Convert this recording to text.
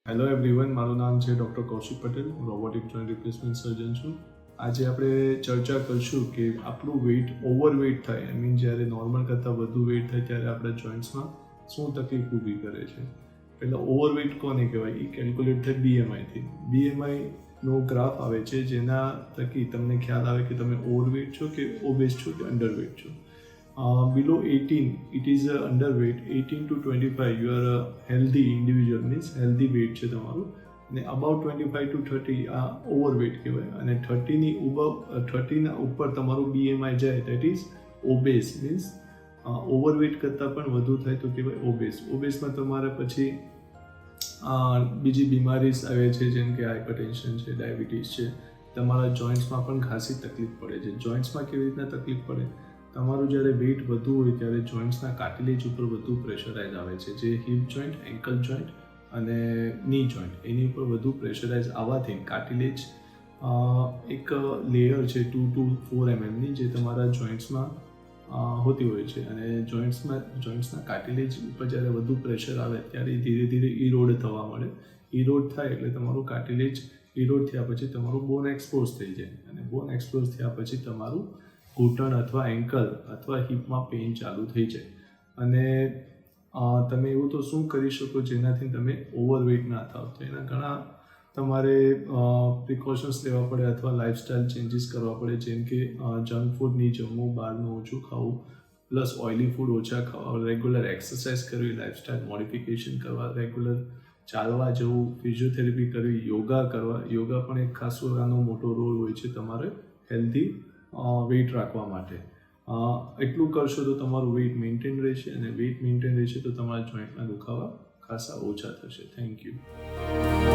Hello everyone, મારું નામ છે ડૉક્ટર કૌશિક પટેલ. હું રોબોટિક જોઈન્ટ રિપ્લેસમેન્ટ સર્જન છું. આજે આપણે ચર્ચા કરીશું કે આપણું વેઇટ ઓવરવેઇટ થાય, આઈ મીન જ્યારે નોર્મલ કરતાં વધુ વેઇટ થાય ત્યારે આપણા જોઈન્ટ્સમાં શું તકલીફ ઊભી કરે છે. પહેલાં ઓવરવેઇટ કોને કહેવાય એ કેલ્ક્યુલેટ થાય બીએમઆઈથી. બીએમઆઈનો ગ્રાફ આવે છે જેના થકી તમને ખ્યાલ આવે કે તમે ઓવરવેઇટ છો કે ઓબેસ છો કે અંડરવેઇટ છો. Below 18 it is underweight. 18 to 25 you are a healthy individual, means healthy weight છે તમારું, અને about 25 to 30 આ overweight કહેવાય, અને 30ના ઉપર તમારું BMI જાય that is obese, means overweight કરતાં પણ વધુ થાય તો કહેવાય obese. ઓબેસમાં તમારે પછી બીજી બીમારીઝ આવે છે જેમ કે હાઇપરટેન્શન છે, ડાયાબિટીસ છે. તમારા જોઈન્ટ્સમાં પણ ખાસી તકલીફ પડે છે. જોઈન્ટ્સમાં કેવી રીતના તકલીફ પડે? તમારું જ્યારે વેઇટ વધુ હોય ત્યારે જોઈન્ટ્સના કાર્ટિલેજ ઉપર વધુ પ્રેશરાઇઝ આવે છે, જે હિપ જોઈન્ટ, એન્કલ જોઈન્ટ અને ની જોઈન્ટ, એની ઉપર વધુ પ્રેશરાઇઝ આવવાથી કાર્ટિલેજ એક લેયર છે 2 to 4 mmની, જે તમારા જોઈન્ટ્સમાં હોતી હોય છે, અને જોઈન્ટ્સના કાર્ટિલેજ ઉપર જ્યારે વધુ પ્રેશર આવે ત્યારે ધીરે ધીરે ઇરોડ થવા મળે. ઇરોડ થાય એટલે તમારું કાર્ટિલેજ ઇરોડ થયા પછી તમારું બોન એક્સપોઝ થઈ જાય, અને બોન એક્સપોઝ થયા પછી તમારું ઘૂંટણ અથવા એન્કલ અથવા હિપમાં પેઇન ચાલુ થઈ જાય. અને તમે એવું તો શું કરી શકો જેનાથી તમે ઓવરવેઇટ ના થાવ? તો એના ઘણા તમારે પ્રિકોશન્સ લેવા પડે અથવા લાઇફસ્ટાઇલ ચેન્જીસ કરવા પડે, જેમ કે જંક ફૂડ નહીં જમવું, બહારનું ઓછું ખાવું, પ્લસ ઓઇલી ફૂડ ઓછા ખાવા, રેગ્યુલર એક્સરસાઇઝ કરવી, લાઇફસ્ટાઇલ મોડિફિકેશન કરવા, રેગ્યુલર ચાલવા જવું, ફિઝિયોથેરાપી કરવી, યોગા કરવા. યોગા પણ એક ખાસો આનો મોટો રોલ હોય છે તમારે હેલ્ધી વેઇટ રાખવા માટે. એટલું કરશો તો તમારું વેઇટ મેન્ટેન રહેશે, અને વેઇટ મેન્ટેન રહેશે તો તમારા જોઈન્ટના દુખાવા ખાસા ઓછા થશે. Thank you.